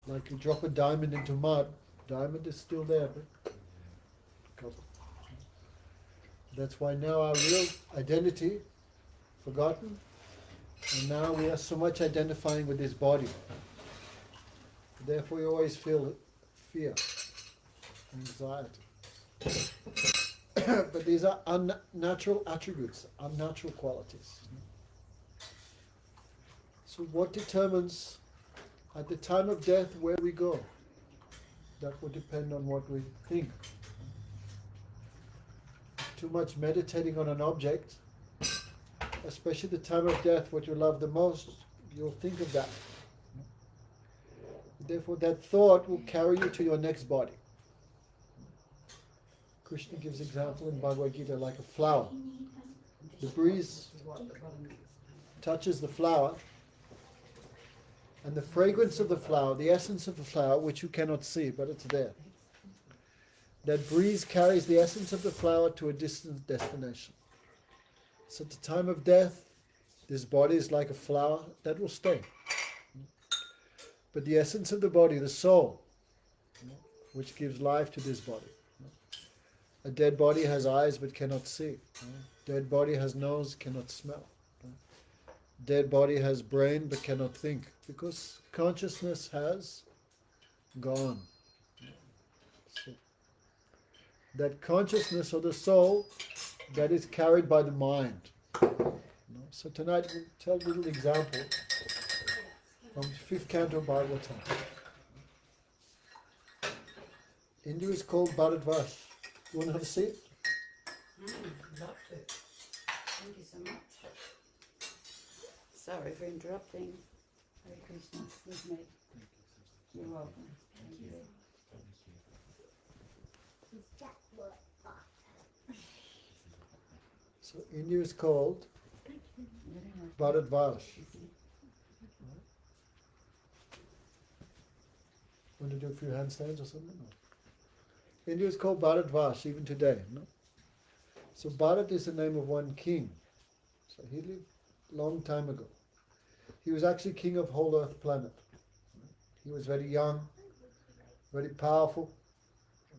Like you drop a diamond into mud, diamond is still there, but that's why now our real identity forgotten, and now we are so much identifying with this body. Therefore, we always feel fear, anxiety. But these are unnatural attributes, unnatural qualities. So what determines at the time of death where we go? That will depend on what we think. Too much meditating on an object, especially the time of death, what you love the most, you'll think of that. Therefore, that thought will carry you to your next body. Krishna gives example in Bhagavad Gita like a flower. The breeze touches the flower, and the fragrance of the flower, the essence of the flower, which you cannot see, but it's there. That breeze carries the essence of the flower to a distant destination. So at the time of death, this body is like a flower that will stay. But the essence of the body, the soul, which gives life to this body. A dead body has eyes but cannot see. Dead body has nose, cannot smell. Dead body has brain but cannot think, because consciousness has gone. So that consciousness or the soul, that is carried by the mind. So tonight we'll tell a little example from the 5th canto of Bhagavatam. India is called Bharat Maharaj. You want to have a seat? Love to. Thank you so much. Sorry for interrupting. Hare Krishna, excuse me. You're welcome. Thank you. So India is called Bharat Maharaj. Want to do a few handstands or something? No. India is called Bharat Maharaj even today. No? So Bharat is the name of one king. So he lived a long time ago. He was actually king of whole earth planet. He was very young, very powerful,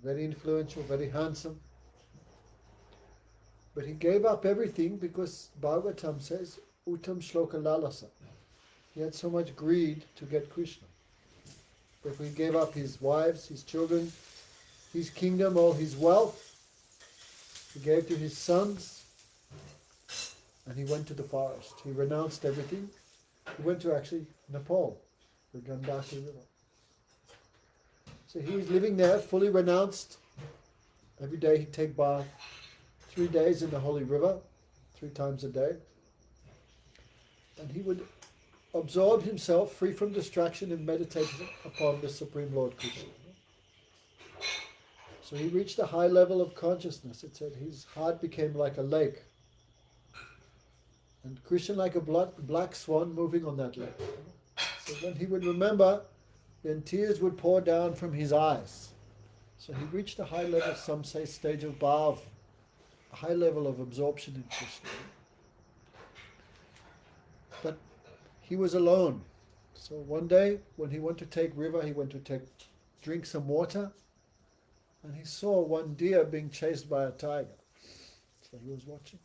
very influential, very handsome. But he gave up everything because Bhagavatam says, Uttam Shloka Lalasa. He had so much greed to get Krishna. But he gave up his wives, his children, his kingdom, all his wealth. He gave to his sons, and he went to the forest. He renounced everything. He went to actually Nepal, the Gandaki River. So he was living there, fully renounced. Every day he'd take bath. 3 days in the holy river, 3 times a day. And he would absorb himself, free from distraction, and meditate upon the Supreme Lord Krishna. So he reached a high level of consciousness. It said his heart became like a lake. And Krishna like a black swan moving on that lake. So when he would remember, then tears would pour down from his eyes. So he reached a high level, some say stage of bhav, a high level of absorption in Krishna. But he was alone. So one day, when he went to take river, he went to drink some water, and he saw one deer being chased by a tiger. So he was watching.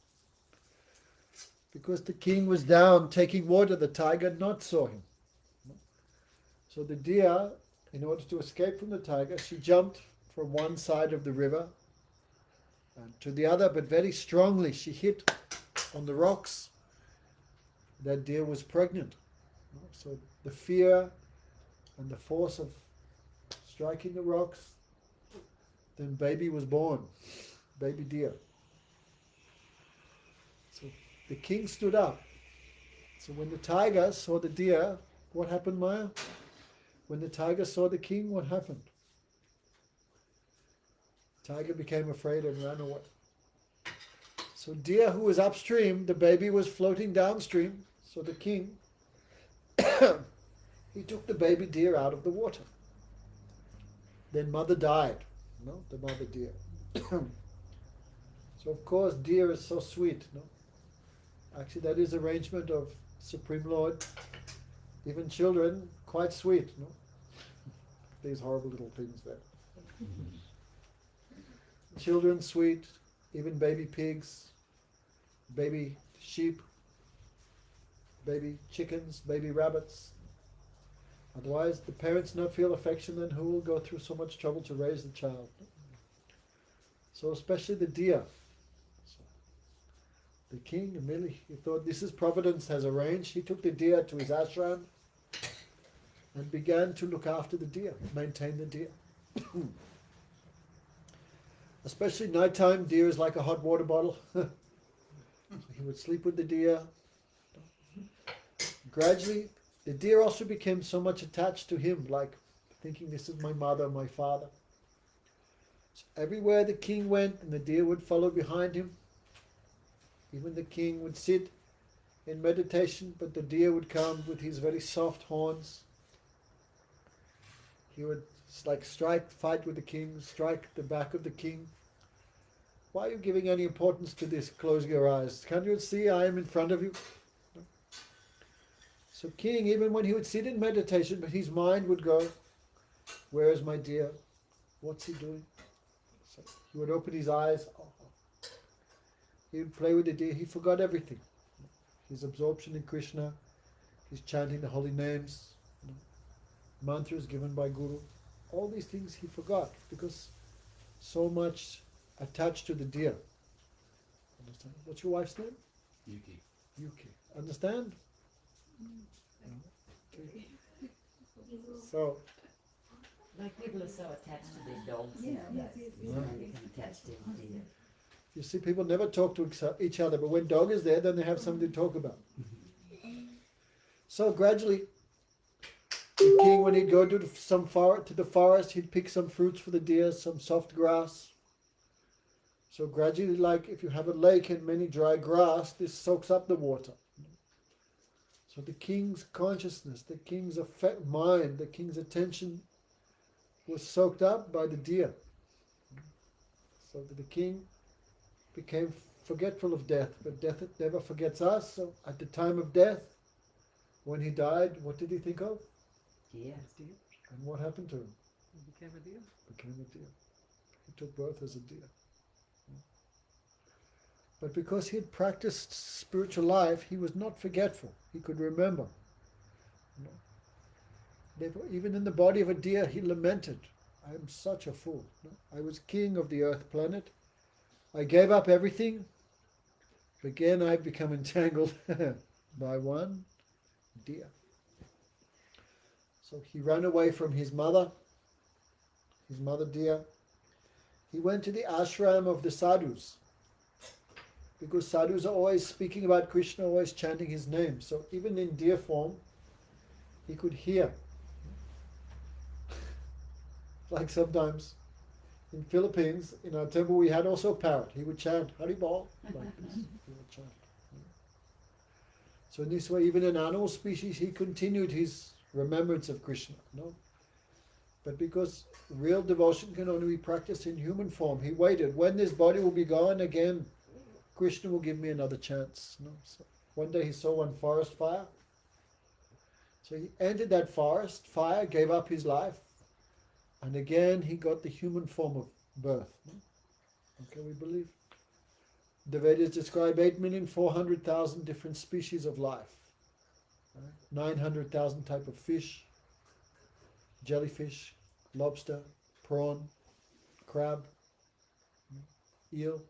Because the king was down taking water, the tiger not saw him. So the deer, in order to escape from the tiger, she jumped from one side of the river and to the other, but very strongly she hit on the rocks. That deer was pregnant. So the fear and the force of striking the rocks, then baby was born, baby deer. So the king stood up. So when the tiger saw the deer, what happened, Maya? When the tiger saw the king, what happened? Tiger became afraid and ran away. So deer who was upstream, the baby was floating downstream. So the king, he took the baby deer out of the water. Then mother died, the mother deer. So of course deer is so sweet, Actually that is arrangement of Supreme Lord. Even children, quite sweet, these horrible little things there. Children sweet, even baby pigs, baby sheep, baby chickens, baby rabbits. Otherwise, the parents not feel affection, then who will go through so much trouble to raise the child? So especially the deer. So the king immediately, he thought this is providence has arranged. He took the deer to his ashram and began to look after the deer, maintain the deer. Especially nighttime, deer is like a hot water bottle. So he would sleep with the deer. Gradually, the deer also became so much attached to him, like thinking this is my mother, my father. So everywhere the king went, and the deer would follow behind him. Even the king would sit in meditation, but the deer would come with his very soft horns. He would fight with the king, strike the back of the king. Why are you giving any importance to this? Close your eyes. Can't you see I am in front of you? So king, even when he would sit in meditation, but his mind would go, where is my deer? What's he doing? So he would open his eyes. He would play with the deer. He forgot everything. His absorption in Krishna, his chanting the holy names, mantras given by Guru. All these things he forgot because so much attached to the deer. Understand? What's your wife's name? Yuki. Yuki. Understand? Okay. So, Like people are so attached to their dogs. Yeah, They become attached to their deer. you see, people never talk to each other, but when dog is there, then they have something to talk about. So gradually, the king, when he'd go to the forest, he'd pick some fruits for the deer, some soft grass. So gradually, like if you have a lake and many dry grass, this soaks up the water. So the king's consciousness, the king's mind, the king's attention was soaked up by the deer. So that the king became forgetful of death, but death never forgets us. So at the time of death, when he died, what did he think of? Deer. And what happened to him? He became a deer. Became a deer. He took birth as a deer. But because he had practiced spiritual life, he was not forgetful. He could remember. Therefore, even in the body of a deer, he lamented, I am such a fool. I was king of the earth planet. I gave up everything. Again, I've become entangled by one deer. So he ran away from his mother deer. He went to the ashram of the sadhus, because sadhus are always speaking about Krishna, always chanting his name. So even in deer form, he could hear. Like sometimes in Philippines, in our temple, we had also a parrot. He would chant Haribol like this. He would chant. So in this way, even in animal species, he continued his remembrance of Krishna. No? But because real devotion can only be practiced in human form, he waited. When this body will be gone again, Krishna will give me another chance. No? So one day he saw one forest fire. So he entered that forest fire, gave up his life, and again he got the human form of birth. No? Okay, we believe. The Vedas describe 8,400,000 different species of life. 900,000 type of fish, jellyfish, lobster, prawn, crab, eel.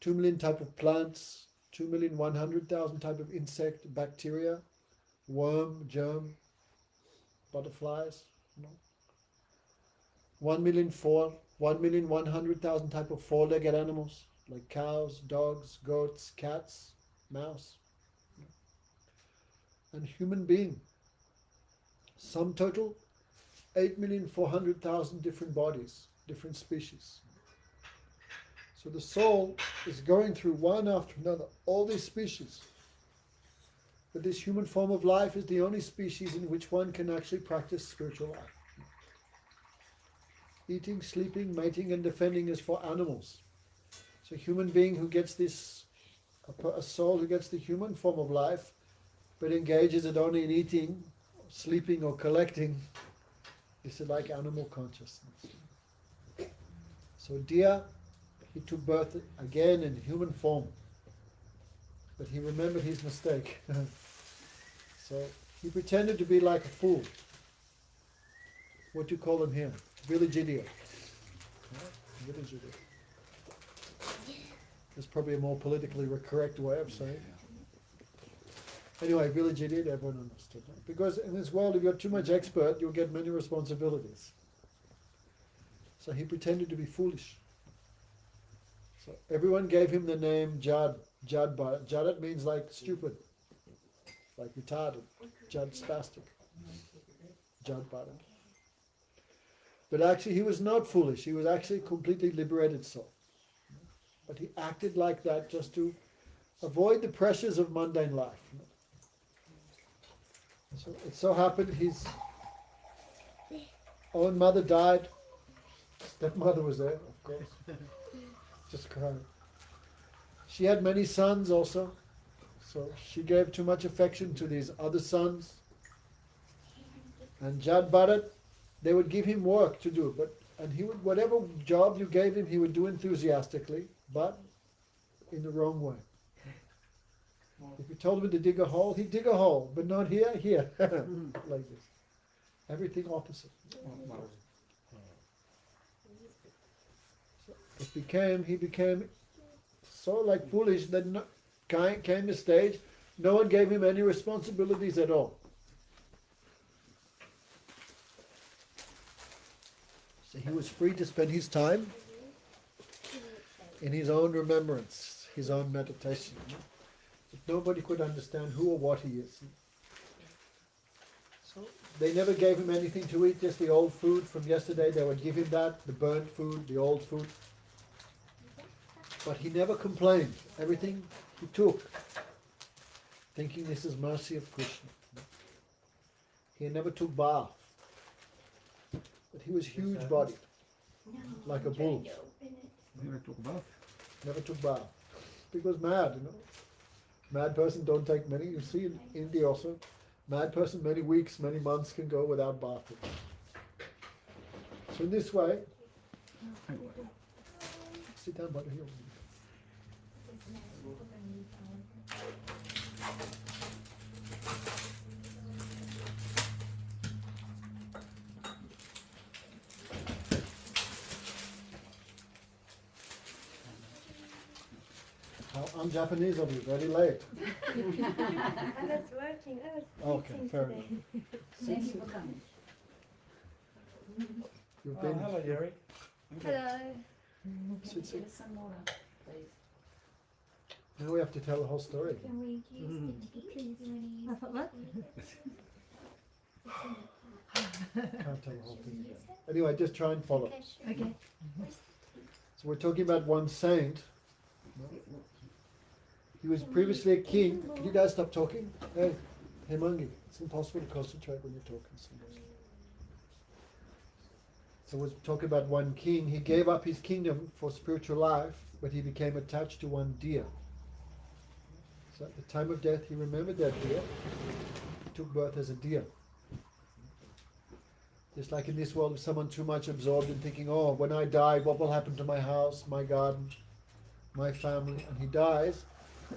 2 million type of plants, 2,100,000 type of insect, bacteria, worm, germ, butterflies. 1,100,000 type of four-legged animals, like cows, dogs, goats, cats, mouse. And human being. Sum total, 8,400,000 different bodies, different species. So the soul is going through one after another, all these species. But this human form of life is the only species in which one can actually practice spiritual life. Eating, sleeping, mating and defending is for animals. So a human being who gets this, a soul who gets the human form of life, but engages it only in eating, sleeping or collecting, This is like animal consciousness. So deer, he took birth again in human form. But he remembered his mistake. So he pretended to be like a fool. What do you call him here? Village idiot. Yeah? Village idiot. There's probably a more politically correct way of saying it. Anyway, village idiot, everyone understood that. Because in this world, if you're too much expert, you'll get many responsibilities. So he pretended to be foolish. So everyone gave him the name Jad. Jadat means like stupid, like retarded. Jad spastic. Jad Bharat. But actually he was not foolish. He was actually a completely liberated soul. But he acted like that just to avoid the pressures of mundane life. So it so happened his own mother died. Stepmother was there, of course. Just crying. She had many sons also. So she gave too much affection to these other sons. And Jad Bharat, they would give him work to do, and he would, whatever job you gave him, he would do enthusiastically, but in the wrong way. If you told him to dig a hole, he'd dig a hole, but not here, like this. Everything opposite. So he became so like foolish that came a stage, no one gave him any responsibilities at all. So he was free to spend his time in his own remembrance, his own meditation. But nobody could understand who or what he is. So they never gave him anything to eat, just the old food from yesterday. They would give him that, the burnt food, the old food. But he never complained. Everything he took, thinking this is mercy of Krishna. He never took bath. But he was huge bodied, like a bull. Never took a bath. Never took bath. Because mad, Mad person don't take many. You see in India also, mad person many weeks, many months can go without bathing. So in this way, sit down, buddy. Here. I'm Japanese of you, very late. I was working. I was Okay, teaching fair today. enough. Thank you for coming. You've Oh, been, hello, Jerry. Hello. sit. Give us some water, please. Now we have to tell the whole story. Can we use the tea, please, when you What? Can't tell the whole thing again. Anyway, just try and follow. Okay, sure. Okay. So we're talking about one saint. He was previously a king. Can you guys stop talking? Hey, Mangi, it's impossible to concentrate when you're talking so much. So we're talking about one king. He gave up his kingdom for spiritual life, but he became attached to one deer. So at the time of death, he remembered that deer. He took birth as a deer. Just like in this world, if someone too much absorbed in thinking, oh, when I die, what will happen to my house, my garden, my family, and he dies,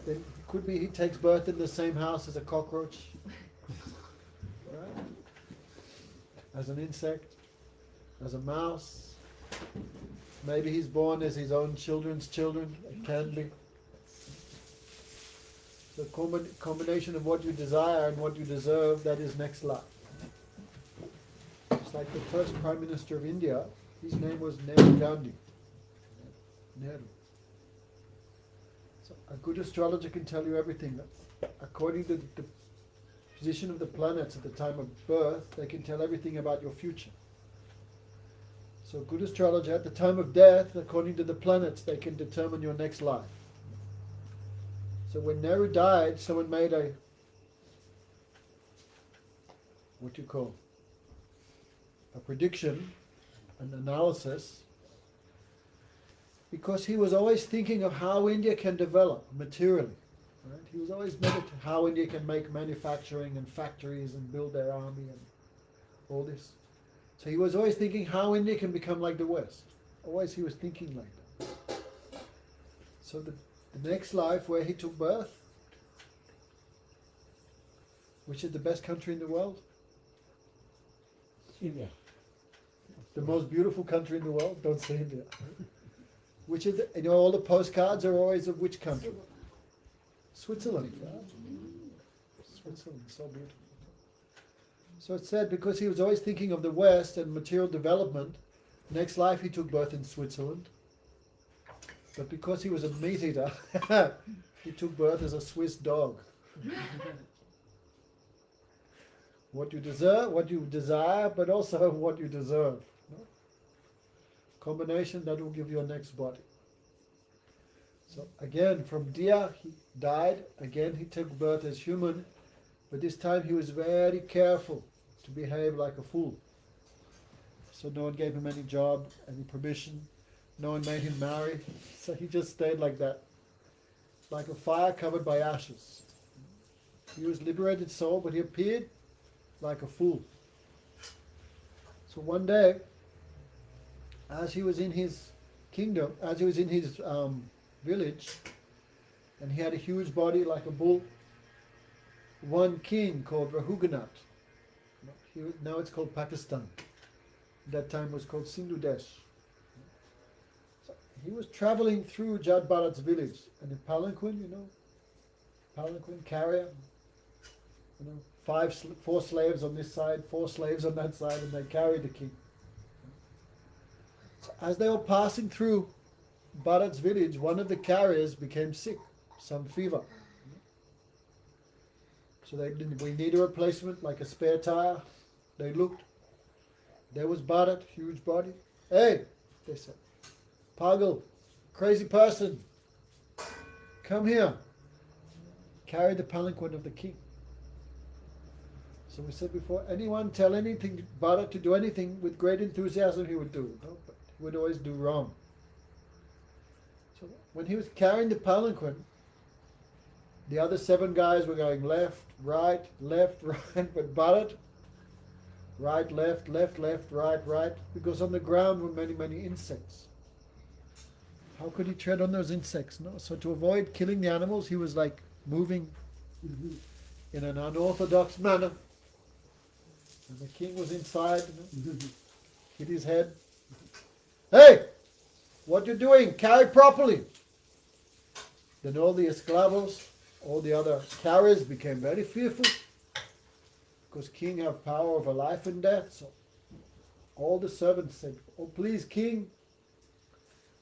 then it could be he takes birth in the same house as a cockroach, right? As an insect, as a mouse. Maybe he's born as his own children's children. It can be. The combination of what you desire and what you deserve, that is next life. It's like the first Prime Minister of India, his name was Nehru Gandhi. Nehru. So a good astrologer can tell you everything. According to the position of the planets at the time of birth, they can tell everything about your future. So a good astrologer at the time of death, according to the planets, they can determine your next life. So when Nehru died, someone made a prediction, an analysis, because he was always thinking of how India can develop materially. Right? He was always meditating how India can make manufacturing and factories and build their army and all this. So he was always thinking how India can become like the West. Always he was thinking like that. So the next life where he took birth, which is the best country in the world? India. The most beautiful country in the world? Don't say India. Which is, all the postcards are always of which country? Switzerland. Right? Switzerland, so beautiful. So it's said because he was always thinking of the West and material development, next life he took birth in Switzerland. But because he was a meat eater, he took birth as a Swiss dog. What you deserve, what you desire, but also what you deserve. No? Combination that will give you a next body. So again, from deer he died. Again he took birth as human, but this time he was very careful to behave like a fool. So no one gave him any job, any permission. No one made him marry. So he just stayed like that, like a fire covered by ashes. He was liberated soul, but he appeared like a fool. So one day, as he was in his kingdom, as he was in his village, and he had a huge body like a bull, one king called Rahuganath, now it's called Pakistan, at that time it was called Sindhu Desh. So he was traveling through Jad Bharat's village, and a palanquin, palanquin carrier, four slaves on this side, 4 slaves on that side, and they carried the king. So as they were passing through Bharat's village, one of the carriers became sick, some fever. So we need a replacement, like a spare tire. They looked. There was Bharat, huge body. Hey, they said, Pagal, crazy person, come here. Carry the palanquin of the king. So we said before, anyone tell anything, Bharat to do anything with great enthusiasm, he would do. No? But he would always do wrong. So when he was carrying the palanquin, the other 7 guys were going left, right, but Bharat, right, left, right, because on the ground were many, many insects. How could he tread on those insects? No. So to avoid killing the animals, he was like moving in an unorthodox manner. And the king was inside, hit his head. Hey, what you doing? Carry properly. Then all the esclavos, all the other carriers became very fearful, because king have power over life and death. So all the servants said, oh please king,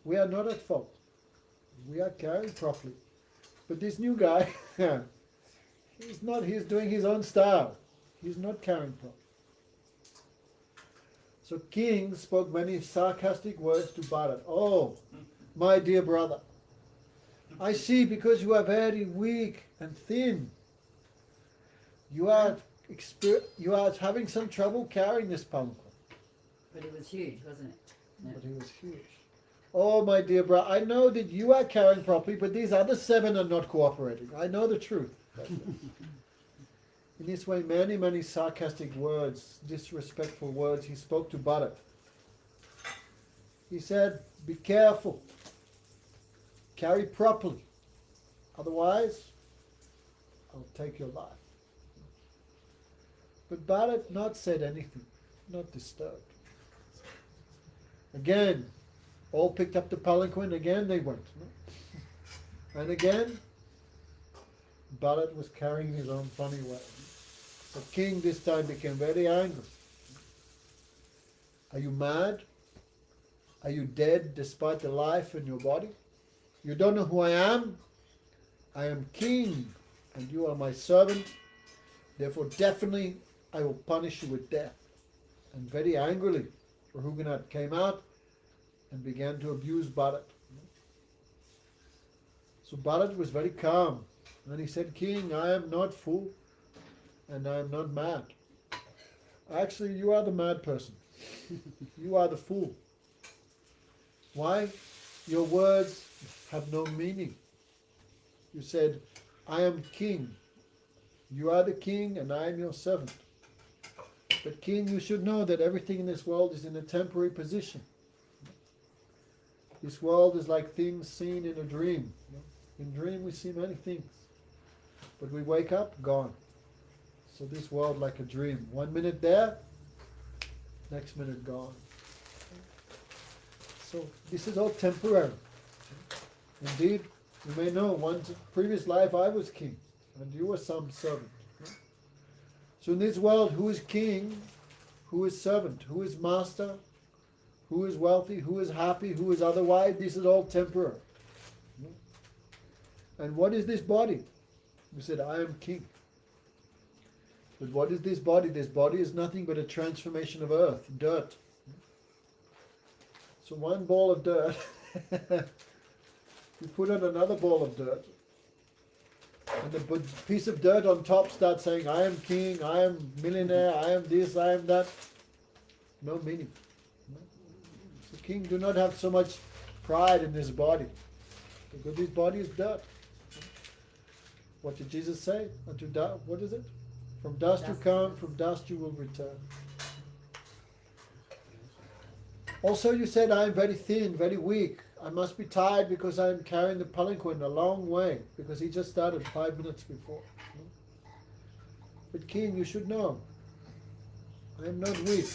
we are not at fault. We are carrying properly. But this new guy, he's doing his own style. He's not carrying properly. So king spoke many sarcastic words to Bharat. Oh, my dear brother, I see because you are very weak and thin. You are having some trouble carrying this palanquin. But it was huge, wasn't it? No. But he was huge. Oh, my dear brother, I know that you are carrying properly, but these other 7 are not cooperating. I know the truth. In this way, many, many sarcastic words, disrespectful words, he spoke to Bharat. He said, be careful. Carry properly. Otherwise, I'll take your life. But Bharat not said anything, not disturbed. Again, all picked up the palanquin, again they went. And again, Bharat was carrying his own funny way. The king this time became very angry. Are you mad? Are you dead despite the life in your body? You don't know who I am? I am king, and you are my servant. Therefore, definitely, I will punish you with death. And very angrily, Rahuganath came out and began to abuse Bharat. So Bharat was very calm. And he said, King, I am not fool, and I am not mad. Actually, you are the mad person. You are the fool. Why? Your words have no meaning. You said, I am king. You are the king, and I am your servant. But king, you should know that everything in this world is in a temporary position. This world is like things seen in a dream. In dream we see many things. But we wake up, gone. So this world like a dream. 1 minute there, next minute gone. So this is all temporary. Indeed, you may know, one previous life I was king, and you were some servant. So in this world, who is king, who is servant, who is master, who is wealthy, who is happy, who is otherwise, this is all temporary. And what is this body? We said, I am king. But what is this body? This body is nothing but a transformation of earth, dirt. So one ball of dirt, you put on another ball of dirt, and the piece of dirt on top starts saying, I am king, I am millionaire, I am this, I am that. No meaning. The king do not have so much pride in his body, because his body is dirt. What did Jesus say? What is it? From dust you come, from dust you will return. Also you said, I am very thin, very weak. I must be tired because I am carrying the palanquin a long way, because he just started 5 minutes before. But king, you should know, I am not weak.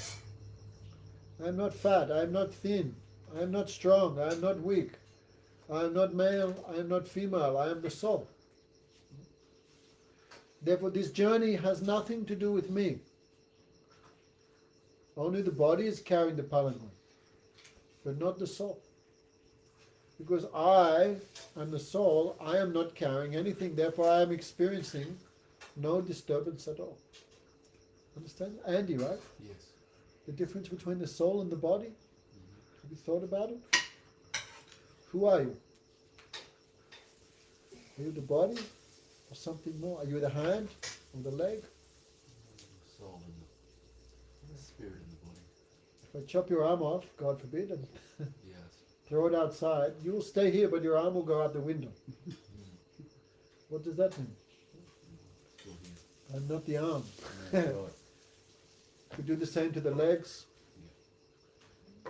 I am not fat. I am not thin. I am not strong. I am not weak. I am not male. I am not female. I am the soul. Therefore, this journey has nothing to do with me. Only the body is carrying the palanquin, but not the soul. Because I am the soul, I am not carrying anything. Therefore, I am experiencing no disturbance at all. Understand? Andy, right? Yes. The difference between the soul and the body? Have you thought about it? Who are you? Are you the body or something more? Are you the hand or the leg? Soul and the spirit in the body. If I chop your arm off, God forbid, and Yes. throw it outside, you will stay here, but your arm will go out the window. What does that mean? Still here. I'm not the arm. Yeah, right. We do the same to the legs.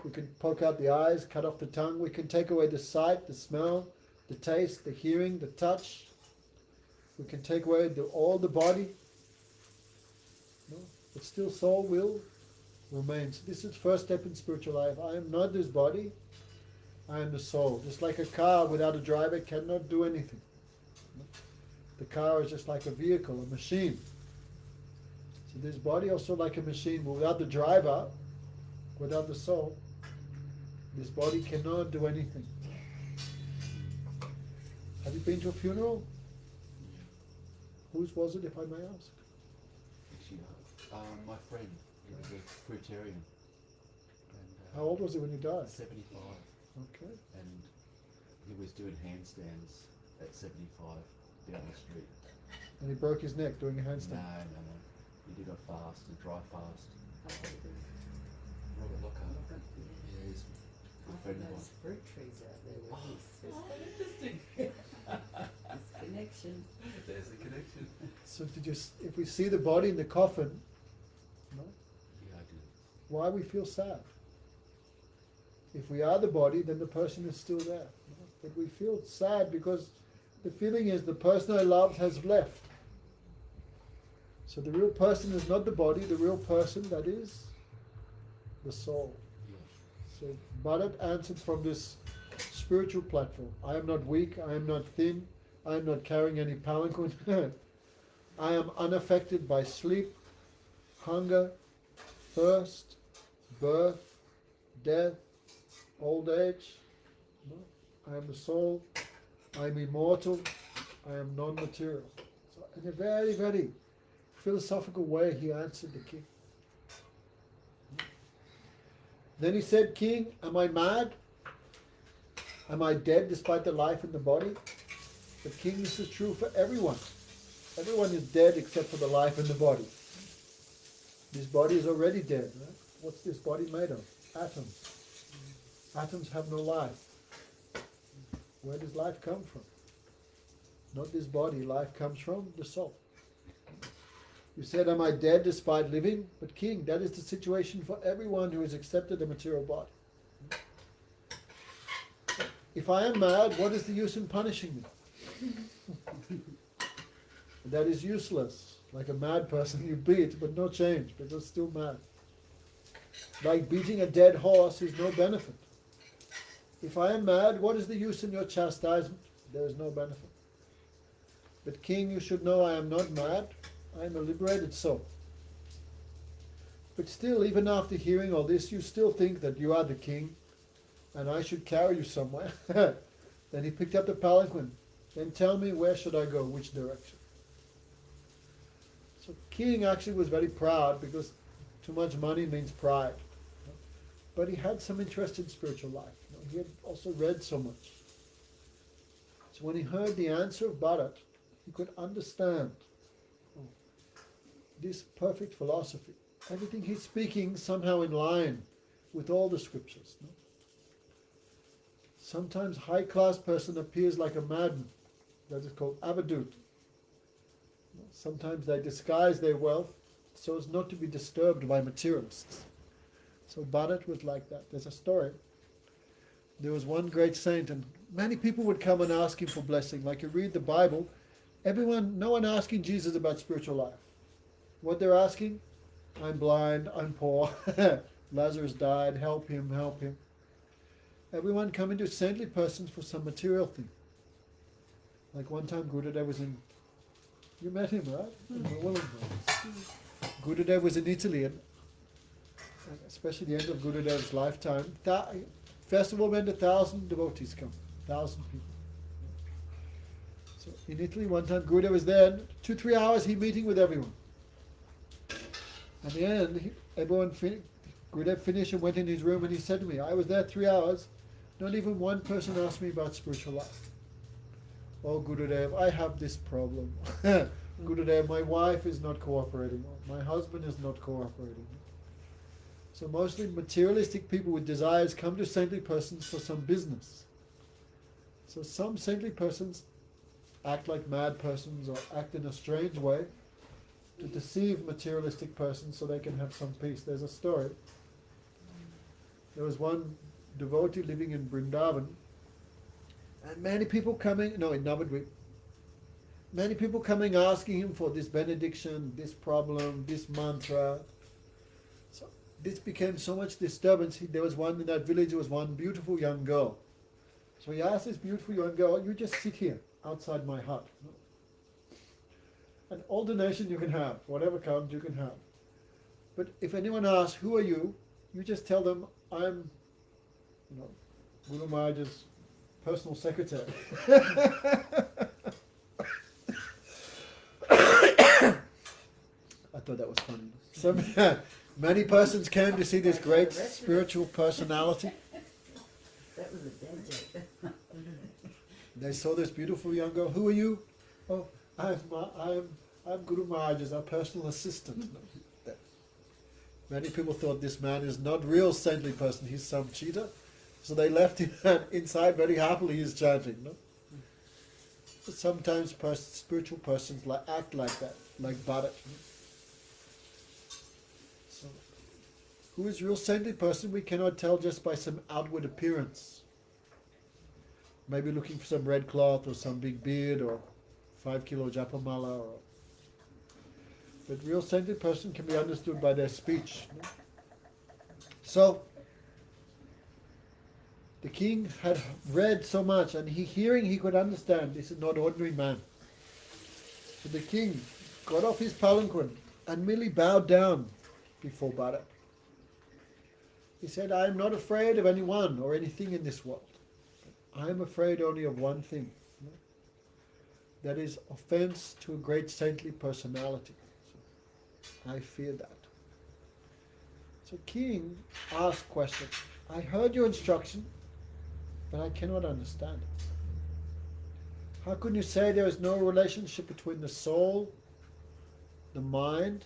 We can poke out the eyes, cut off the tongue. We can take away the sight, the smell, the taste, the hearing, the touch. We can take away all the body. No? But still soul will remain. So this is the first step in spiritual life. I am not this body. I am the soul. Just like a car without a driver cannot do anything. The car is just like a vehicle, a machine. So this body also like a machine. Without the driver, without the soul, this body cannot do anything. Have you been to a funeral? Whose was it, if I may ask? Actually, my friend, he was a fruitarian. And, How old was he when he died? 75. Okay. And he was doing handstands at 75 down the street. And he broke his neck doing a No, handstand. no. He did a fast, a dry fast. Robert Lockhart. Yeah, he's a good friend of Those mine. fruit trees out there with this connection. There's the connection. So if we see the body in the coffin, no, Yeah, I do. why we feel sad? If we are the body, then the person is still there. But we feel sad because the feeling is the person I loved has left. So the real person is not the body, the real person, that is the soul. Yeah. So Bharat answered from this spiritual platform. I am not weak, I am not thin, I am not carrying any palanquin. I am unaffected by sleep, hunger, thirst, birth, death, old age. No? I am the soul, I am immortal, I am non-material. So in a very, very philosophical way he answered the king. Then he said, King, am I mad? Am I dead despite the life in the body? But king, this is true for everyone. Everyone is dead except for the life in the body. This body is already dead. Right? What's this body made of? Atoms. Atoms have no life. Where does life come from? Not this body. Life comes from the soul. You said, am I dead despite living? But king, that is the situation for everyone who has accepted a material body. If I am mad, what is the use in punishing me? That is useless. Like a mad person you beat, but no change, because still mad. Like beating a dead horse is no benefit. If I am mad, what is the use in your chastisement? There is no benefit. But king, you should know I am not mad. I am a liberated soul. But still, even after hearing all this, you still think that you are the king, and I should carry you somewhere. Then he picked up the palanquin. Then tell me, where should I go, which direction? So king actually was very proud, because too much money means pride. But he had some interest in spiritual life. He had also read so much. So when he heard the answer of Bharat, he could understand this perfect philosophy. Everything he's speaking somehow in line with all the scriptures. Sometimes high-class person appears like a madman. That is called avadut. Sometimes they disguise their wealth so as not to be disturbed by materialists. So Bharat was like that. There's a story. There was one great saint, and many people would come and ask him for blessing. Like you read the Bible, no one asking Jesus about spiritual life. What they're asking, I'm blind, I'm poor, Lazarus died, help him, help him. Everyone coming to saintly persons for some material thing. Like one time Gurudev was in, you met him, right? In Wollongong. Gurudev was in Italy, and especially the end of Gurudev's lifetime, festival meant 1,000 devotees come, 1,000 people. So in Italy, one time Gurudev was there, and 2-3 hours he meeting with everyone. At the end, Gurudev finished and went in his room, and he said to me, I was there 3 hours, not even one person asked me about spiritual life. Oh Gurudev, I have this problem. Gurudev, my wife is not cooperating. My husband is not cooperating. So mostly materialistic people with desires come to saintly persons for some business. So some saintly persons act like mad persons or act in a strange way to deceive materialistic persons so they can have some peace. There's a story. There was one devotee living in Vrindavan, and many people coming, in Navadvip, many people coming asking him for this benediction, this problem, this mantra. So this became so much disturbance. There was one in that village, there was one beautiful young girl. So he asked this beautiful young girl, you just sit here outside my hut. And all donation you can have, whatever comes you can have. But if anyone asks, who are you? You just tell them, I'm, Guru Maharaj's personal secretary. I thought that was funny. So many persons came to see this great spiritual personality. That was a dead joke. They saw this beautiful young girl. Who are you? Oh, I'm Guru Maharaj's, our personal assistant. Many people thought this man is not real saintly person. He's some cheater. So they left him, and inside very happily he's chanting. But sometimes spiritual persons act like that, like Bharat. So, who is real saintly person we cannot tell just by some outward appearance. Maybe looking for some red cloth or some big beard or 5 kilo japamala. But real saintly person can be understood by their speech. So, the king had read so much, and he could understand this is not ordinary man. So the king got off his palanquin and merely bowed down before Bharat. He said, I am not afraid of anyone or anything in this world. I am afraid only of one thing. That is offense to a great saintly personality. So I fear that. So king asked questions. I heard your instruction, but I cannot understand it. How can you say there is no relationship between the soul, the mind,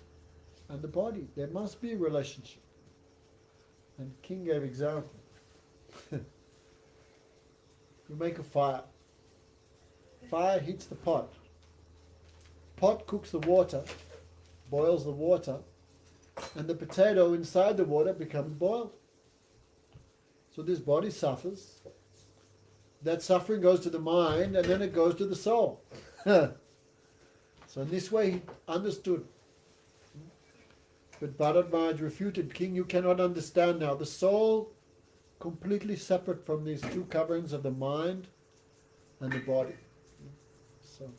and the body? There must be a relationship. And king gave example. You make a fire. Fire heats the pot. Pot cooks the water. boils the water, and the potato inside the water becomes boiled. So this body suffers. That suffering goes to the mind, and then it goes to the soul. So in this way he understood. But Bharat Maharaj refuted, King, you cannot understand now. The soul, completely separate from these two coverings of the mind and the body. So,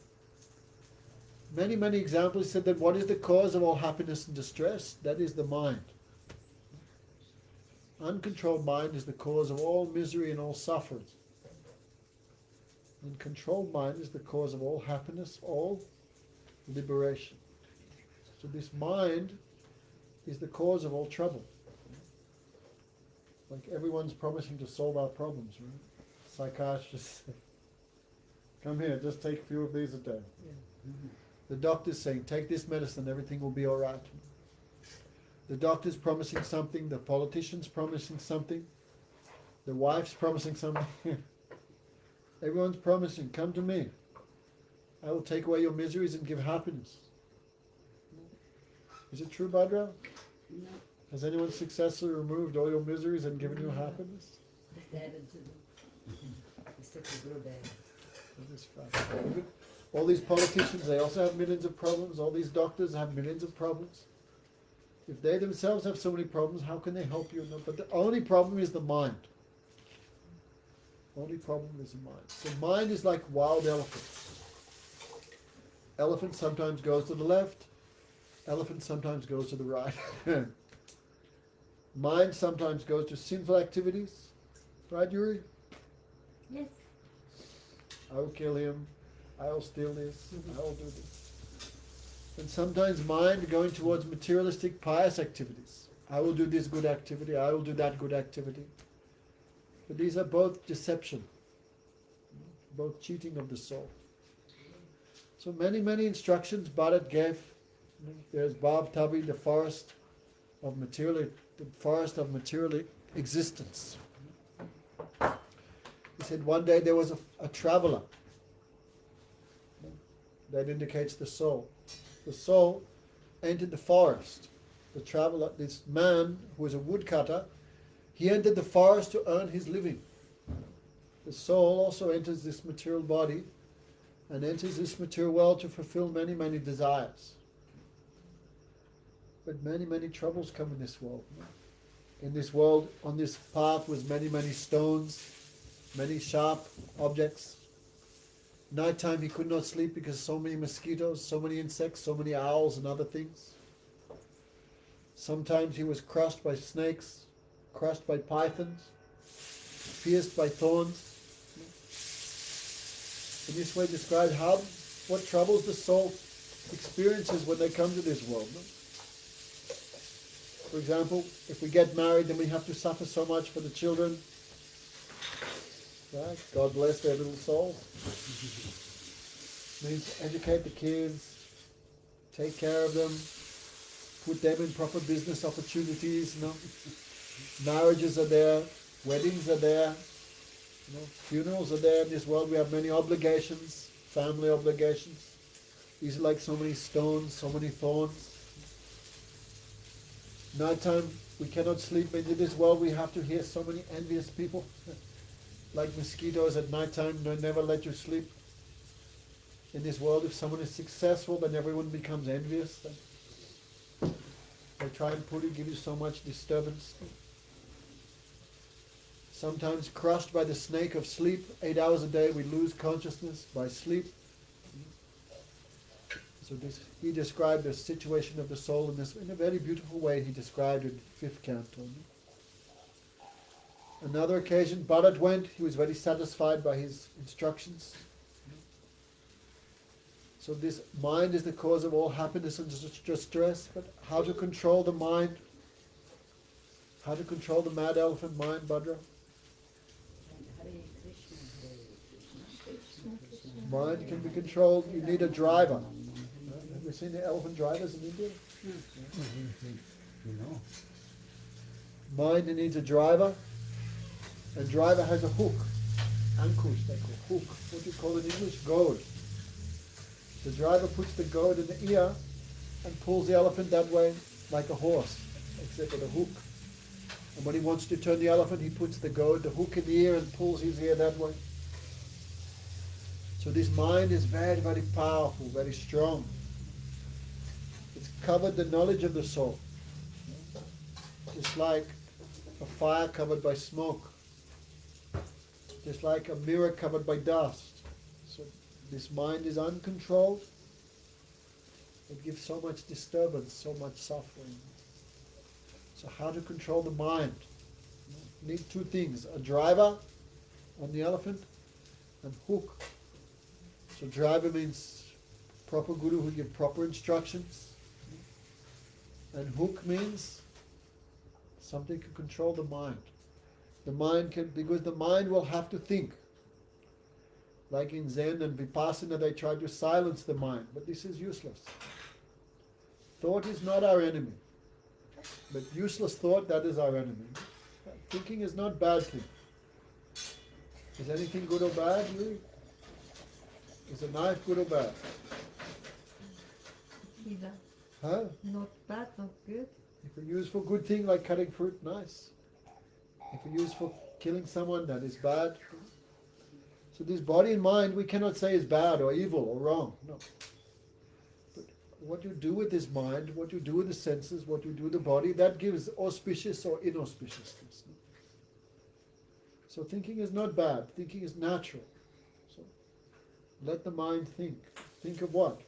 many, many examples said that what is the cause of all happiness and distress? That is the mind. Uncontrolled mind is the cause of all misery and all suffering. And controlled mind is the cause of all happiness, all liberation. So this mind is the cause of all trouble. Like everyone's promising to solve our problems, right? Psychiatrists say, come here, just take a few of these a day. The doctor's saying, take this medicine, everything will be alright. The doctor's promising something, the politician's promising something, the wife's promising something. Everyone's promising, come to me. I will take away your miseries and give happiness. Is it true, Bhadra? No. Has anyone successfully removed all your miseries and given you happiness? Just added to them. It's such a good day. That is fun. All these politicians, they also have millions of problems. All these doctors have millions of problems. If they themselves have so many problems, how can they help you? No, but the only problem is the mind. Only problem is the mind. The mind is like wild elephants. Elephant sometimes goes to the left. Elephant sometimes goes to the right. Mind sometimes goes to sinful activities. Right, Yuri? Yes. I will kill him. I will steal this. I will do this. And sometimes mind going towards materialistic, pious activities. I will do this good activity. I will do that good activity. But these are both deception. Both cheating of the soul. So many, many instructions Bharat gave. There's Bhav Tabi, the forest of material existence. He said one day there was a traveler. That indicates the soul. The soul entered the forest. The traveler, this man who was a woodcutter, he entered the forest to earn his living. The soul also enters this material body and enters this material world to fulfill many, many desires. But many, many troubles come in this world. In this world, on this path was many, many stones, many sharp objects. Nighttime he could not sleep because so many mosquitoes, so many insects, so many owls and other things. Sometimes he was crushed by snakes, crushed by pythons, pierced by thorns. In this way described what troubles the soul experiences when they come to this world. No? For example, if we get married, then we have to suffer so much for the children. Right? God bless their little souls. Means educate the kids, take care of them, put them in proper business opportunities. You know? Marriages are there, weddings are there, you know? Funerals are there. In this world we have many obligations, family obligations. These are like so many stones, so many thorns. Nighttime we cannot sleep. In this world we have to hear so many envious people. Like mosquitoes at nighttime, they never let you sleep. In this world, if someone is successful, then everyone becomes envious. They try and give you so much disturbance. Sometimes crushed by the snake of sleep, 8 hours a day we lose consciousness by sleep. So he described the situation of the soul in a very beautiful way. He described it in the 5th canto. Another occasion, Bharat went, he was very satisfied by his instructions. So this mind is the cause of all happiness and distress, but how to control the mind? How to control the mad elephant mind, Bhadra? Hare Krishna, Hare Krishna, Krishna. Mind can be controlled, you need a driver. Have you seen the elephant drivers in India? You know. Mind needs a driver. A driver has a hook. Ankush, they call hook. What do you call it in English? Goad. The driver puts the goad in the ear and pulls the elephant that way like a horse, except with a hook. And when he wants to turn the elephant, he puts the hook in the ear and pulls his ear that way. So this mind is very, very powerful, very strong. It's covered the knowledge of the soul. Just like a fire covered by smoke. Just like a mirror covered by dust. So this mind is uncontrolled. It gives so much disturbance, so much suffering. So how to control the mind? You need two things, a driver on the elephant and hook. So driver means proper guru who give proper instructions. And hook means something to control the mind. The mind can, because the mind will have to think. Like in Zen and Vipassana, they try to silence the mind, but this is useless. Thought is not our enemy, but useless thought, that is our enemy. Thinking is not bad thing. Is anything good or bad, really? Is a knife good or bad? Either. Huh? Not bad, not good. If we use for good thing like cutting fruit, nice. If we use for killing someone, that is bad. So this body and mind we cannot say is bad or evil or wrong. No. But what you do with this mind, what you do with the senses, what you do with the body, that gives auspicious or inauspiciousness. So thinking is not bad. Thinking is natural. So let the mind think. Think of what?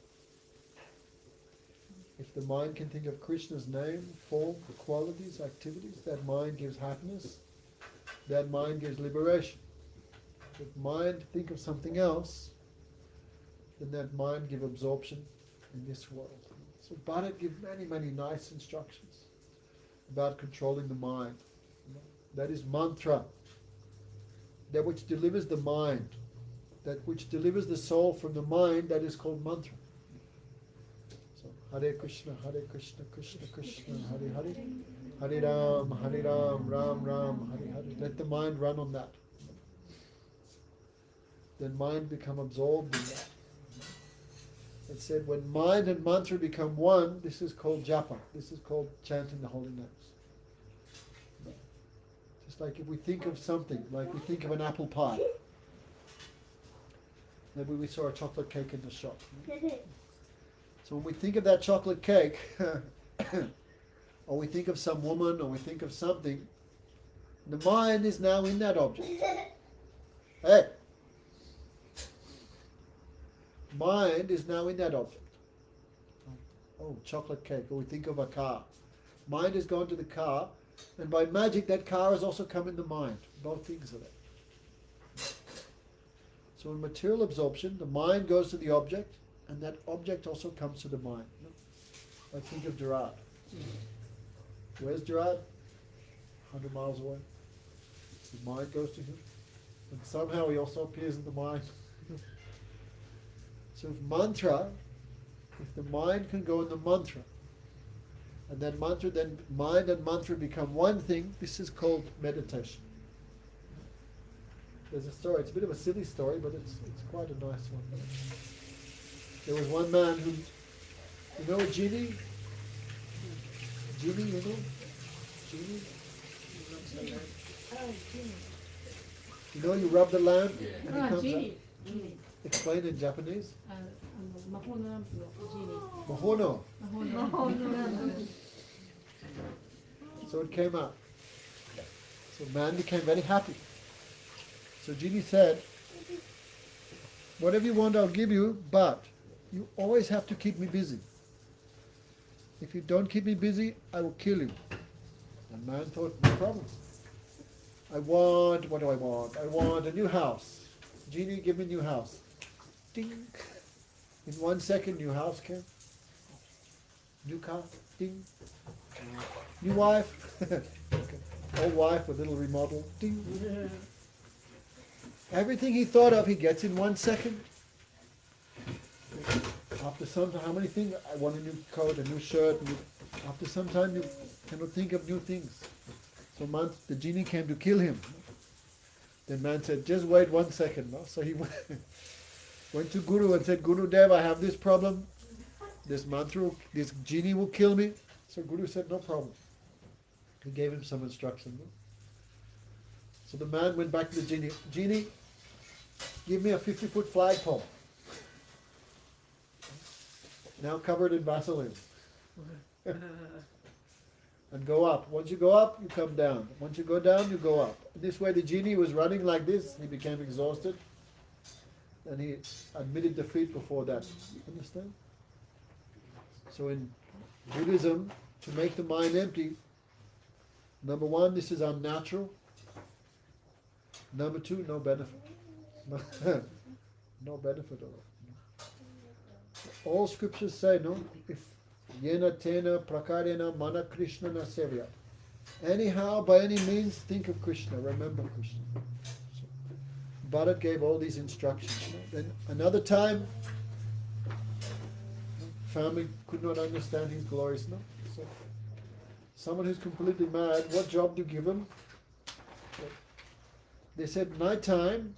If the mind can think of Krishna's name, form, qualities, activities, that mind gives happiness. That mind gives liberation. If mind think of something else, then that mind gives absorption in this world. So Bharat gives many, many nice instructions about controlling the mind. That is mantra. That which delivers the mind, that which delivers the soul from the mind, that is called mantra. So Hare Krishna, Krishna Krishna, Hare Hare, Hare Ram, Ram Ram, Hare Hare. Let the mind run on that. Then mind become absorbed in that. It said when mind and mantra become one, this is called japa. This is called chanting the holy names. Just like if we think of something, like we think of an apple pie. Maybe we saw a chocolate cake in the shop. So when we think of that chocolate cake, or we think of some woman, or we think of something, the mind is now in that object. Hey! Mind is now in that object. Oh, chocolate cake, or we think of a car. Mind has gone to the car, and by magic that car has also come in the mind. Both things are there. So in material absorption, the mind goes to the object, and that object also comes to the mind. I think of Gerard. Where's Gerard? 100 miles away. The mind goes to him, and somehow he also appears in the mind. So if mantra, if the mind can go in the mantra, and then mantra, then mind and mantra become one thing, this is called meditation. There's a story, it's a bit of a silly story, but it's quite a nice one. There was one man who, you know a genie? Genie, you know? Genie? Oh, genie. You know you rub the lamp and it Ah, comes genie. up? Genie. Explain in Japanese. 魔法のランプのジーニー。 Mohono. 魔法のランプ。 So it came out. So man became very happy. So genie said, whatever you want I'll give you, but you always have to keep me busy. If you don't keep me busy, I will kill you. And man thought, no problem. What do I want? I want a new house. Genie, give me a new house. Ding. In 1 second, new house came. New car. Ding. New wife. Old wife with little remodel. Ding. Everything he thought of, he gets in 1 second. After some time, how many things? I want a new coat, a new shirt. After some time, you cannot think of new things. So the genie came to kill him. Then man said, just wait 1 second. No? So he went to Guru and said, Guru Dev, I have this problem. this mantra, this genie will kill me. So Guru said, no problem. He gave him some instruction. No? So the man went back to the genie. Genie, give me a 50-foot flagpole. Now covered in Vaseline. And go up. Once you go up, you come down. Once you go down, you go up. This way the genie was running like this. He became exhausted. And he admitted defeat before that. Understand? So in Buddhism, to make the mind empty, number one, this is unnatural. Number two, no benefit. No benefit at all. All scriptures say, no, if yena tena prakarena mana Krishna na sevya. Anyhow, by any means, think of Krishna, remember Krishna. So, Bharat gave all these instructions. Then another time, family could not understand his glories. No? So, someone who's completely mad, what job do you give him? They said, nighttime,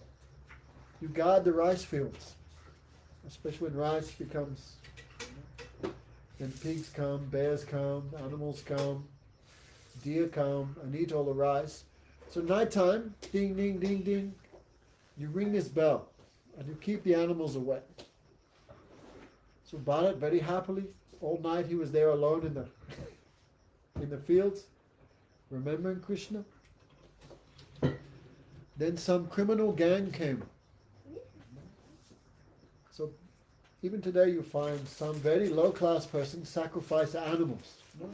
you guard the rice fields. Especially when rice becomes, then pigs come, bears come, animals come, deer come and eat all the rice. So nighttime, ding, ding, ding, ding, you ring this bell and you keep the animals away. So Bharat, very happily, all night he was there alone in the fields, remembering Krishna. Then some criminal gang came. So even today you find some very low-class person sacrifice animals. No?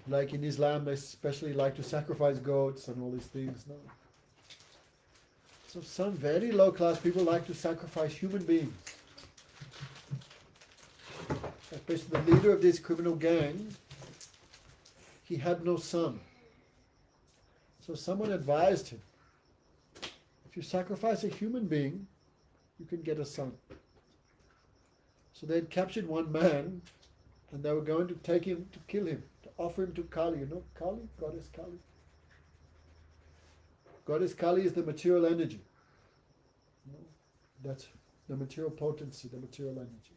Like in Islam, they especially like to sacrifice goats and all these things. No? So some very low-class people like to sacrifice human beings. Especially the leader of this criminal gang, he had no son. So someone advised him, if you sacrifice a human being, you can get a son. So they had captured one man, and they were going to take him to kill him, to offer him to Kali. You know Kali? Goddess Kali. Goddess Kali is the material energy. That's the material potency, the material energy.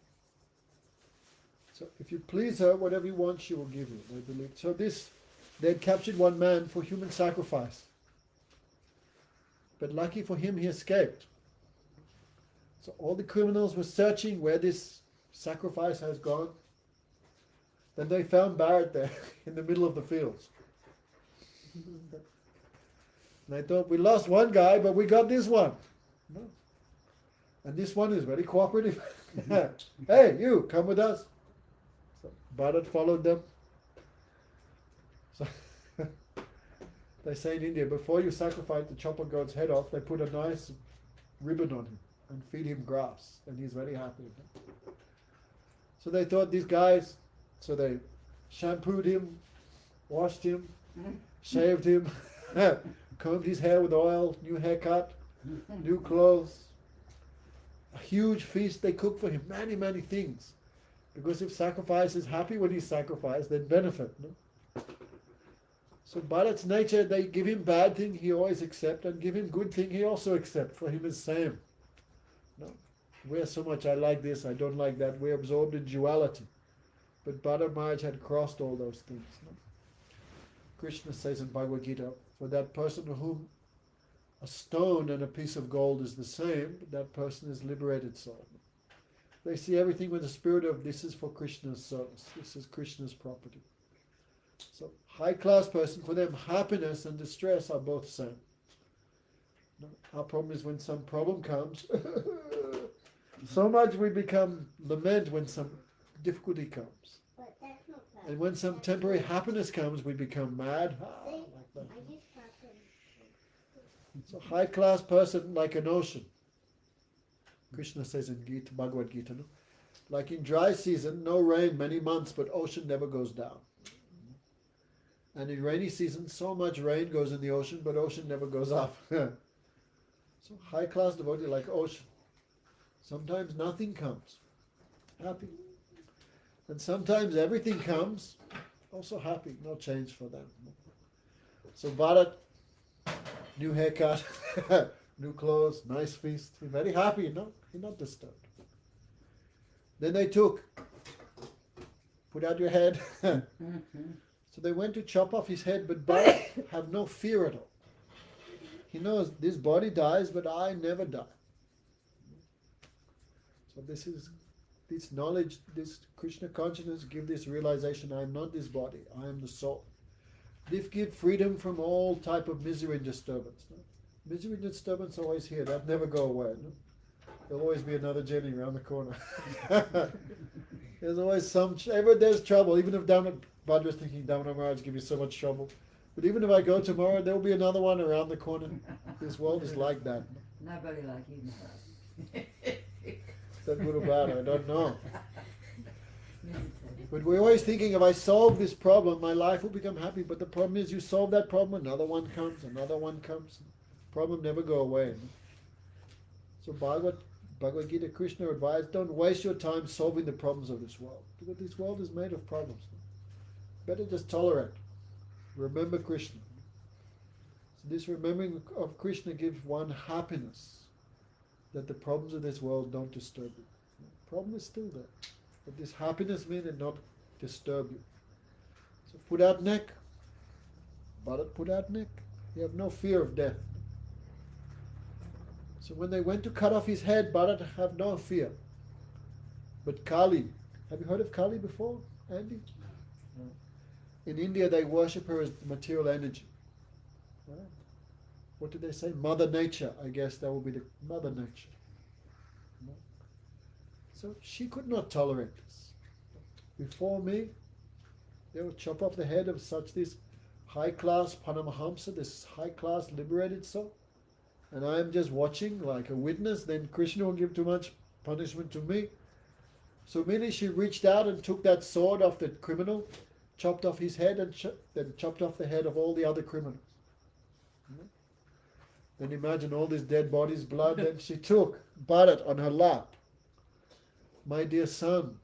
So if you please her, whatever you want, she will give you. They believe. So they had captured one man for human sacrifice. But lucky for him, he escaped. So all the criminals were searching where this sacrifice has gone. Then they found Bharat there in the middle of the fields. And they thought, we lost one guy, but we got this one. No. And this one is very cooperative. Hey, you, come with us. So Bharat followed them. So they say in India, before you sacrifice the chop a goat's head off, they put a nice ribbon on him and feed him grass, and he's very happy. So they thought these guys, so they shampooed him, washed him, shaved him, combed his hair with oil, new haircut, new clothes, a huge feast they cooked for him, many, many things. Because if sacrifice is happy when he's sacrificed, then benefit. No? So Bharat's nature, they give him bad thing, he always accept, and give him good thing, he also accept. For him is same. No? We're so much, I like this, I don't like that. We're absorbed in duality. But Bharat Maharaj had crossed all those things. No? Krishna says in Bhagavad Gita, for that person to whom a stone and a piece of gold is the same, that person is liberated soul. They see everything with the spirit of this is for Krishna's service. This is Krishna's property. So high class person, for them happiness and distress are both same. No, our problem is when some problem comes, so much we become lament when some difficulty comes. But that's not bad. And when some temporary happiness comes, we become mad. Like that. I just happened. So high class person like an ocean. Krishna says in Gita, Bhagavad Gita, no? Like in dry season, no rain many months, but ocean never goes down. And in rainy season, so much rain goes in the ocean, but ocean never goes up. So high class devotee like ocean. Sometimes nothing comes, happy. And sometimes everything comes, also happy, no change for them. So Bharat, new haircut, new clothes, nice feast. He's very happy, no? He's not disturbed. Then they took, put out your head. Mm-hmm. So they went to chop off his head, but Bharat have no fear at all. He knows this body dies, but I never die. So this knowledge, this Krishna consciousness give this realization, I am not this body, I am the soul. This give freedom from all type of misery and disturbance. No? Misery and disturbance are always here, that never go away. No? There'll always be another journey around the corner. There's always ever there's trouble, even if Bhadra's thinking, Bharat Maharaj give you so much trouble. But even if I go tomorrow, there'll be another one around the corner. This world is like that. Nobody like you, Maharaj. Is that good or bad? I don't know. But we're always thinking, if I solve this problem, my life will become happy. But the problem is, you solve that problem, another one comes, another one comes. Problem never go away. So Bhagavad Gita, Krishna advised, don't waste your time solving the problems of this world. Because this world is made of problems. Better just tolerate. Remember Krishna. So this remembering of Krishna gives one happiness that the problems of this world don't disturb you. The problem is still there. But this happiness means it not disturb you. So put out neck. Bharat put out neck. You have no fear of death. So when they went to cut off his head, Bharat have no fear. But Kali, have you heard of Kali before, Andy? No. In India, they worship her as material energy. Right? What did they say? Mother Nature. I guess that will be the Mother Nature. No? So she could not tolerate this. Before me, they would chop off the head of such this high-class Paramahamsa, this high-class liberated soul. And I am just watching like a witness, then Krishna will give too much punishment to me. So immediately she reached out and took that sword off the criminal, chopped off his head, and then chopped off the head of all the other criminals. Then imagine all these dead bodies, blood, then she took Bharat on her lap. My dear son,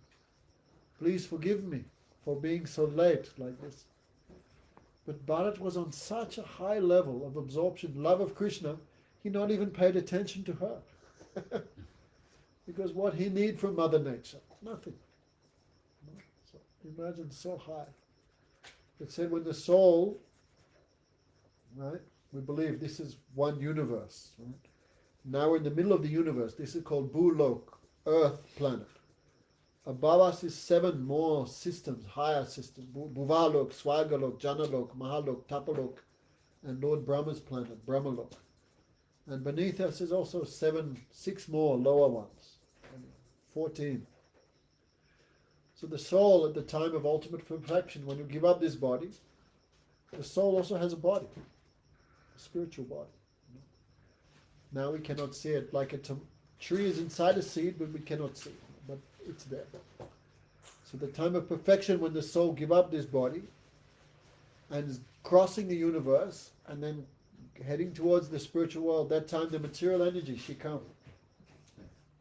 please forgive me for being so late like this. But Bharat was on such a high level of absorption, love of Krishna, he not even paid attention to her. Because what he need from Mother Nature? Nothing. So imagine so high. It said when the soul, right, we believe this is one universe. Right? Now we're in the middle of the universe. This is called Bhulok, Earth planet. Above us is 7 more systems, higher systems. Bhuvalok, Swagalok, Janalok, Mahalok, Tapalok, and Lord Brahma's planet, Brahmalok. And beneath us is also 6 more lower ones, 14. So the soul at the time of ultimate perfection, when you give up this body, the soul also has a body, a spiritual body. Now we cannot see it, like a tree is inside a seed, but we cannot see it, but it's there. So the time of perfection, when the soul give up this body and is crossing the universe and then heading towards the spiritual world, that time the material energy, she comes.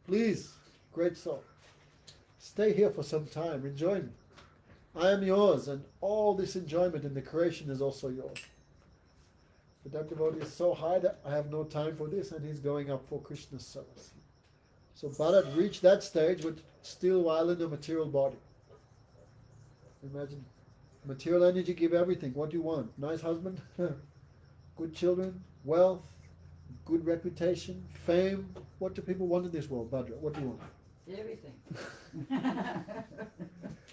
Please, great soul, stay here for some time, enjoy me. I am yours, and all this enjoyment in the creation is also yours. But that devotee is so high that I have no time for this, and he's going up for Krishna's service. So Bharat reached that stage, but still while in the material body. Imagine, material energy give everything. What do you want? Nice husband? Good children, wealth, good reputation, fame. What do people want in this world, Bhadra? What do you want? Everything.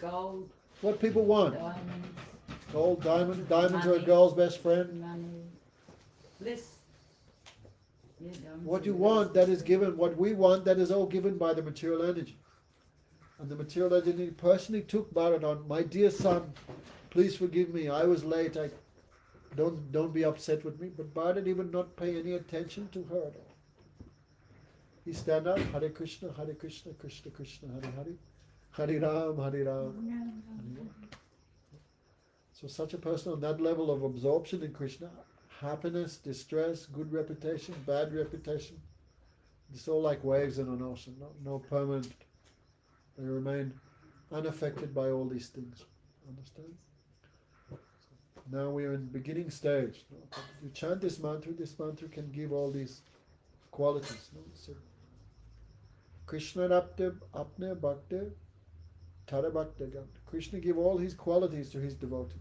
Gold, What people want? diamonds, Gold, diamond. Diamonds are a Money. girl's best friend. money, bliss. Yeah, diamonds What you are want, bliss. that is given. What we want, that is all given by the material energy. And the material energy personally took Bharat on. My dear son, please forgive me. I was late. Don't be upset with me. But Bharat even not pay any attention to her at all. He stand up, Hare Krishna, Krishna Krishna, Hare Hare, Hare Ram, Hare Ram. Hare Ram. So such a person on that level of absorption in Krishna, happiness, distress, good reputation, bad reputation, it's all like waves in an ocean, no permanent. They remain unaffected by all these things. Understand? Now we are in beginning stage. You chant this mantra can give all these qualities. So Krishna apne bhakte tara bhakte gan. Krishna give all his qualities to his devotees.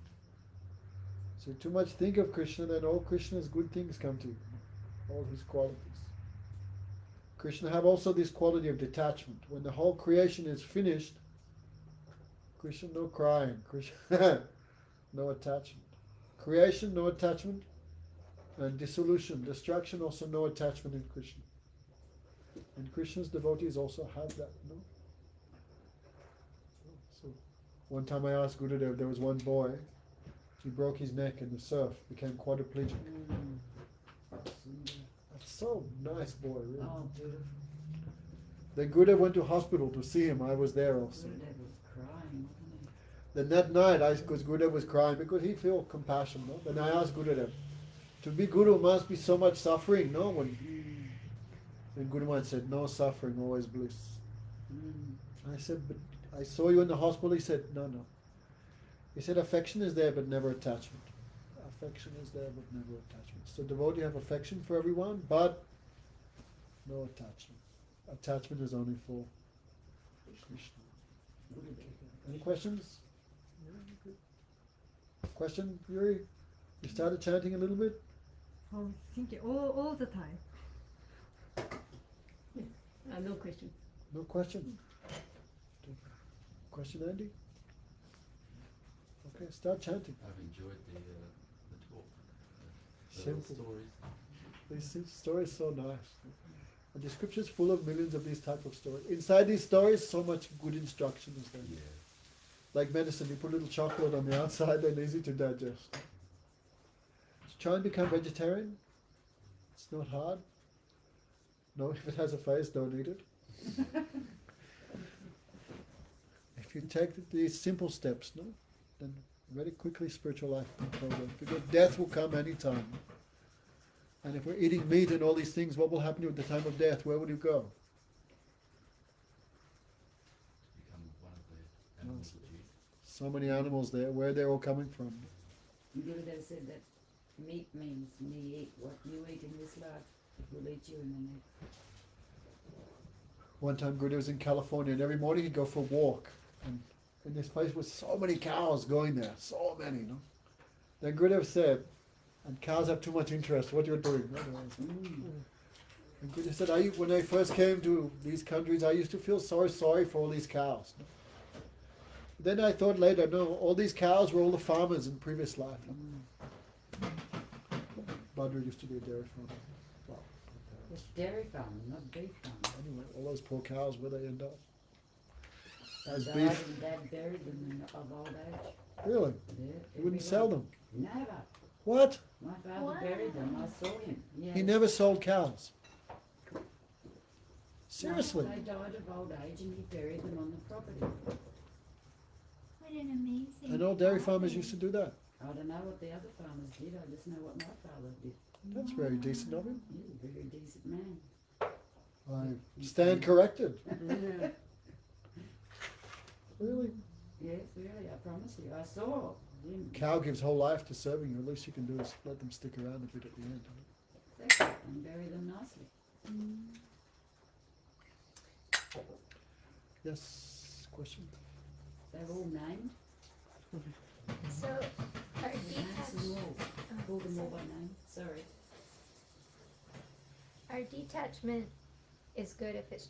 So too much think of Krishna, then all Krishna's good things come to you. All his qualities. Krishna have also this quality of detachment. When the whole creation is finished, Krishna no crying, Krishna no attachment. Creation, no attachment, and dissolution, destruction, also no attachment in Krishna. And Krishna's devotees also have that, no? So one time I asked Gurudev, there was one boy, he broke his neck in the surf, became quadriplegic. That's so nice boy, really. Oh, beautiful. Then Gurudev went to hospital to see him. I was there also. Gurudev was crying, wasn't he? Then that night, because Gurudev was crying, because he felt compassion, no? Then I asked Gurudev, to be Guru must be so much suffering, no? Then Guru Maharaj said, no suffering, always bliss. I said, but I saw you in the hospital. He said, no. He said, affection is there, but never attachment. Affection is there, but never attachment. So devotee have affection for everyone, but no attachment. Attachment is only for Krishna. Any questions? Question, Yuri? You started chanting a little bit? Oh, thinking all the time. No question. No question? Question, Andy? Okay, start chanting. I've enjoyed the talk. The Simple. stories. These stories so nice. And the scripture is full of millions of these type of stories. Inside these stories, so much good instruction is there. Yeah. Like medicine, you put a little chocolate on the outside and easy to digest. So try and become vegetarian. It's not hard. No, if it has a face, don't eat it. If you take these simple steps, no, then very quickly spiritual life can progress. Because death will come anytime. And if we're eating meat and all these things, what will happen to you at the time of death? Where will you go? Become one of the animals that you eat. So many animals there. Where they're all coming from? Gurudev said that meat means me eat what you eat in this life. It will eat you in the next. One time Gurudev was in California and every morning he'd go for a walk. And in this place with so many cows going there. So many, no? Then Gurudev said, and cows have too much interest, what you're doing. And Gurudev said, when I first came to these countries, I used to feel so sorry for all these cows. Then I thought later, no, all these cows were all the farmers in previous life. Badri used to be a dairy farmer. Wow. It's dairy farm, not beef farm. Anyway, all those poor cows, where they end up? As Dad beef. and Dad buried them of old age. Really? Yeah, He wouldn't sell them. Never. What? My father Wow. buried them. I saw him. Yeah. He never sold cows. Seriously. No, they died of old age and he buried them on the property. What an amazing. And all dairy farmers used to do that. I don't know what the other farmers did. I just know what my father did. That's very decent of him. He's a very decent man. I stand corrected. Really? Yes, really, I promise you. I saw him. Cow gives whole life to serving you. At least you can do is let them stick around a bit at the end. Exactly, and bury them nicely. Yes. Question? They're all named. So, are Names them detached, all. Call them all by name. Sorry. our detachment is good if it's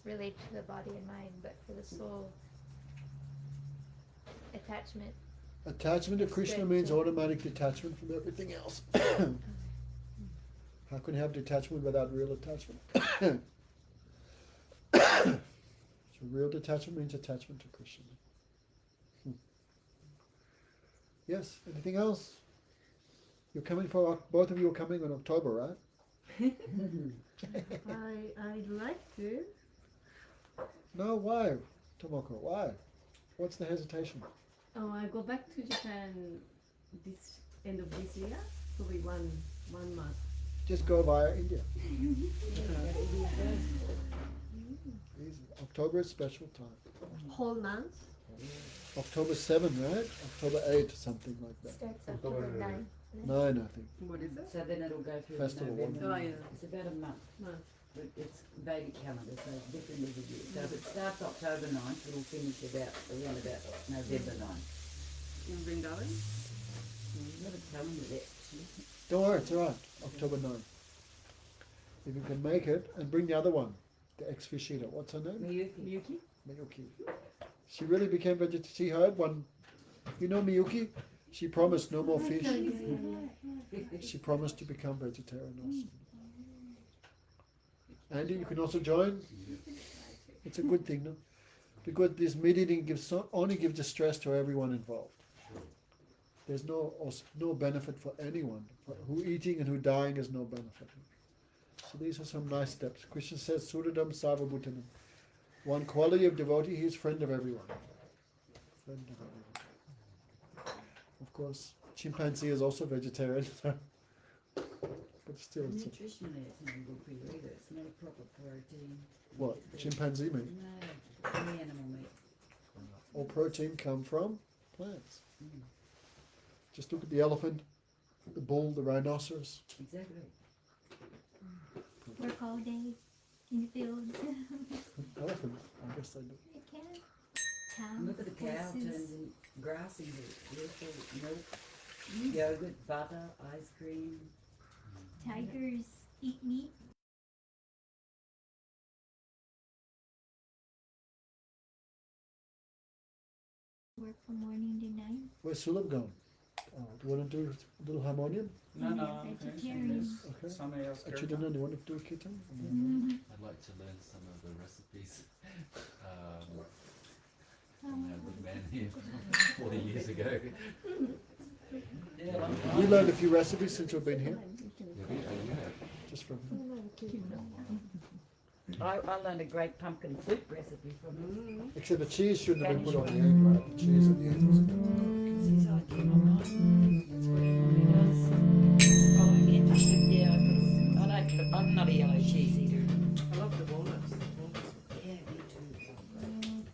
related to the body and mind, but for the soul, attachment. Attachment to Krishna means automatic detachment from everything else. How can you have detachment without real attachment? So real detachment means attachment to Krishna. Yes, anything else? You're coming for, both of you are coming in October, right? I'd like to. No, why? Tomoko, why? What's the hesitation? Oh, I go back to Japan this end of this year. Probably one month. Just go via India. Yeah, it'll be first. Easy. October is special time. Whole month. October 7, right? October 8, something like that. Starts October 9. 9, I think. What is it? So then it'll go through Festival, November. Oh, yeah. It's about a month. Month. but it's Vedic calendar, so it's different every year. So if it starts October 9th, it'll finish around about November 9th. In Vrindavan? We've got a calendar there, actually. Don't worry, it's alright. October 9th. If you can make it, and bring the other one, the ex-fish eater. What's her name? Miyuki. Miyuki? Miyuki. She really became vegetarian. She heard one. You know Miyuki? She promised no more fish. She promised to become vegetarian also. Andy, you can also join. It's a good thing, no? Because this meat eating only gives distress to everyone involved. There's no benefit for anyone. For who eating and who dying is no benefit. So these are some nice steps. Krishna says, Suradam Sarvabhutanam. One quality of devotee, he is friend of everyone. Friend of everyone. Of course, chimpanzee is also vegetarian, but still it's Nutritionally, it's not good for you either. It's not a proper protein. what? Chimpanzee meat. No, any animal meat. All protein come from plants. Mm, Just look at the elephant, the bull, the rhinoceros. exactly. Work all day in the fields. Elephants, I guess they do. I can. And look at the cow horses. turns in grass into milk, yogurt, butter, ice cream. Tigers eat meat. Work from morning to night. Where's Sulab gone? Do you want to do a little harmonium? No, And no, they're I'm vegetarian. finishing this. Okay. Somebody else Actually, carry don't know. on. Do you want to do a kitten? I'd like to learn some of the recipes from our good man here 40 years ago. You learned a few recipes since you've been here, Yeah. just from I learned a great pumpkin soup recipe from him. except the cheese shouldn't have been put on the egg, right? The cheese and the egg wasn't. He's ideal online. That's what he normally does. Oh, I get I'm not a yellow cheese eater. I love the walnuts. The walnuts. Yeah, me too.